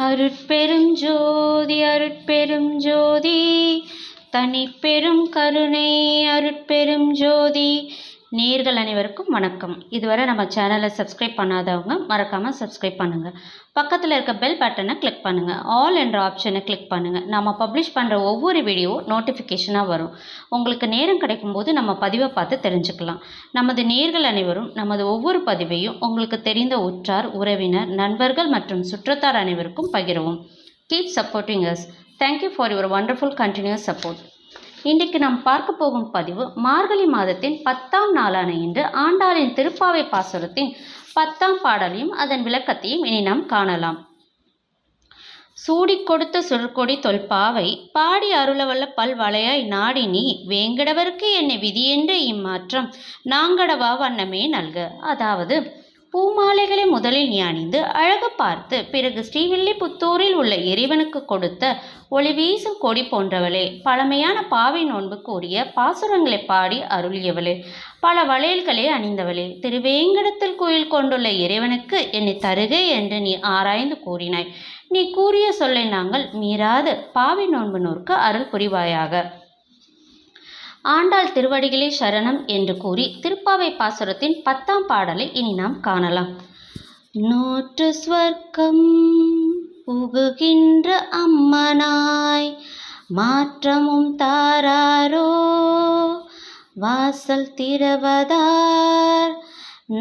அருட்பெரும் ஜோதி அருட்பெரும் ஜோதி தனிப்பெரும் கருணை அருட்பெரும் ஜோதி. நேயர்கள் அனைவருக்கும் வணக்கம். இதுவரை நம்ம சேனலை சப்ஸ்கிரைப் பண்ணாதவங்க மறக்காமல் சப்ஸ்கிரைப் பண்ணுங்கள். பக்கத்தில் இருக்க பெல் பட்டனை கிளிக் பண்ணுங்கள். ஆல் என்ற ஆப்ஷனை கிளிக் பண்ணுங்கள். நம்ம பப்ளிஷ் பண்ணுற ஒவ்வொரு வீடியோ நோட்டிஃபிகேஷனாக வரும். உங்களுக்கு நேரம் கிடைக்கும்போது நம்ம பதிவை பார்த்து தெரிஞ்சுக்கலாம். நமது நேயர்கள் அனைவரும் நமது ஒவ்வொரு பதிவையும் உங்களுக்கு தெரிந்த உற்றார், உறவினர், நண்பர்கள் மற்றும் சுற்றத்தார் அனைவருக்கும் பகிரவும். Keep supporting us. Thank you for your wonderful continuous support. இன்றைக்கு நாம் பார்க்க போகும் பதிவு மார்கழி மாதத்தின் 10ஆம் நாளான இன்று ஆண்டாளின் திருப்பாவை பாசுரத்தின் 10ஆம் பாடலையும் அதன் விளக்கத்தையும் இனி நாம் காணலாம். சூடி கொடுத்த சுடற்கொடி தொல்பாவை பாடி அருளவல்ல பல்வளையாய் நாடி நீ வேங்கடவருக்கு என்னை விதியென்று இம்மாற்றம் நாங்கடவா வண்ணமே நல்க. அதாவது, பூமாலைகளை முதலில் நீ அணிந்து அழகு பார்த்து பிறகு ஸ்ரீவில்லிபுத்தூரில் உள்ள இறைவனுக்கு கொடுத்த ஒளி வீசும் கொடி போன்றவளே, பழமையான பாவை நோன்பு கூறிய பாசுரங்களை பாடி அருளியவளே, பல வளையல்களே அணிந்தவளே, திருவேங்கடத்தில் கோயில் கொண்டுள்ள இறைவனுக்கு என்னை தருக என்று நீ ஆராய்ந்து கூறினாய். நீ கூறிய சொல்லை நாங்கள் மீறாது பாவை நோன்பு நோர்க்கு அருள் புரிவாயாக. ஆண்டாள் திருவடிகளே சரணம் என்று கூறி திருப்பாவை பாசுரத்தின் 10ஆம் பாடலை இனி நாம் காணலாம். நோற்று ஸ்வர்க்கம் புகுகின்ற அம்மனாய் மாற்றமும் தாராரோ வாசல் திறவதார்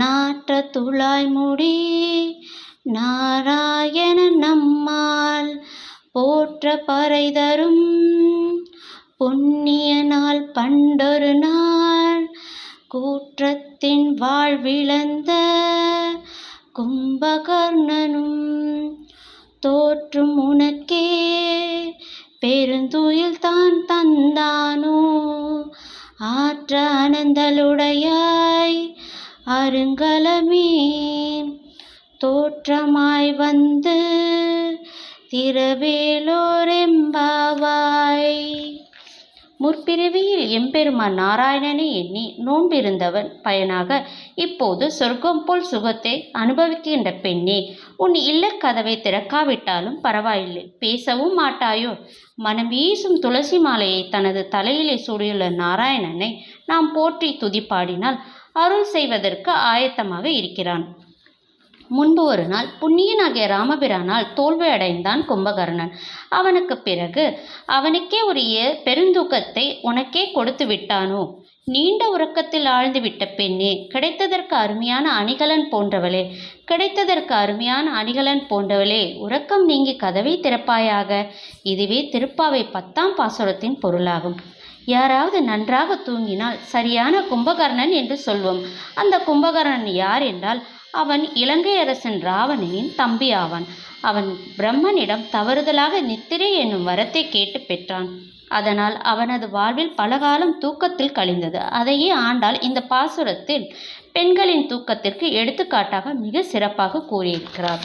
நாற்ற துளாய் முடி நாராயண நம்மால் போற்ற பறை தரும் புண்ணிய நாள் பண்டொரு நாள் கூற்றத்தின் வாழ்விழந்த கும்பகர்ணனும் தோற்றும் உனக்கே பெருந்துயில் தான் தந்தானோ ஆற்ற அனந்தலுடையாய் அருங்கலமே தோற்றமாய் வந்து திரவேலோரெம்பாவாய். முற்பிறவியில் எம்பெருமான் நாராயணனை எண்ணி நோன்பிருந்தவன் பயனாக இப்போது சொர்க்கம் போல் சுகத்தை அனுபவிக்கின்ற பெண்ணே, உன் இல்லக்கதவை திறக்காவிட்டாலும் பரவாயில்லை, பேசவும் மாட்டாயோ? மனம் வீசும் துளசி மாலையை தனது தலையிலே சூடியுள்ள நாராயணனை நாம் போற்றி துதிப்பாடினால் அருள் செய்வதற்கு ஆயத்தமாக இருக்கிறான். முன்பு ஒரு நாள் புண்ணியனாகிய ராமபிரானால் தோல்வி அடைந்தான் கும்பகர்ணன். அவனுக்கு பிறகு அவனுக்கே உரிய பெருந்தூக்கத்தை உனக்கே கொடுத்து விட்டானோ? நீண்ட உறக்கத்தில் ஆழ்ந்து விட்ட பெண்ணே, கிடைத்ததற்கு அருமையான அணிகலன் போன்றவளே, கிடைத்ததற்கு அருமையான அணிகலன் போன்றவளே, உறக்கம் நீங்கி கதவை திறப்பாயாக. இதுவே திருப்பாவை 10ஆம் பாசுரத்தின் பொருளாகும். யாராவது நன்றாக தூங்கினால் சரியான கும்பகர்ணன் என்று சொல்வோம். அந்த கும்பகர்ணன் யார் என்றால் அவன் இலங்கை அரசன் ராவணனின் தம்பி ஆவான். அவன் பிரம்மனிடம் தவறுதலாக நித்திரை என்னும் வரத்தை கேட்டு பெற்றான். அதனால் அவனது வாழ்வில் பலகாலம் தூக்கத்தில் கழிந்தது. அதையே ஆண்டாள் இந்த பாசுரத்தில் பெண்களின் தூக்கத்திற்கு எடுத்துக்காட்டாக மிக சிறப்பாக கூறியிருக்கிறார்.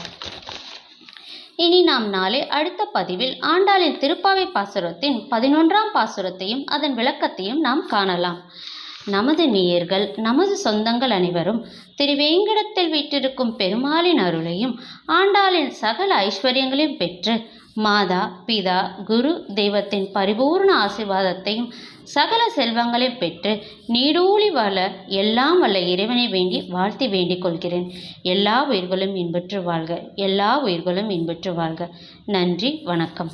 இனி நாம் நாளை அடுத்த பதிவில் ஆண்டாளின் திருப்பாவை பாசுரத்தின் 11ஆம் பாசுரத்தையும் அதன் விளக்கத்தையும் நாம் காணலாம். நமது நேயர்கள், நமது சொந்தங்கள் அனைவரும் திருவேங்கடத்தில் வீற்றிருக்கும் பெருமாளின் அருளையும் ஆண்டாளின் சகல ஐஸ்வர்யங்களையும் பெற்று மாதா, பிதா, குரு தெய்வத்தின் பரிபூர்ண ஆசீர்வாதத்தையும் சகல செல்வங்களையும் பெற்று நீடூழி வாழ எல்லாம் வல்ல இறைவனை வேண்டி வாழ்த்தி வேண்டிக் கொள்கிறேன். எல்லா உயிர்களும் இன்புற்று வாழ்க, எல்லா உயிர்களும் இன்புற்று வாழ்க. நன்றி, வணக்கம்.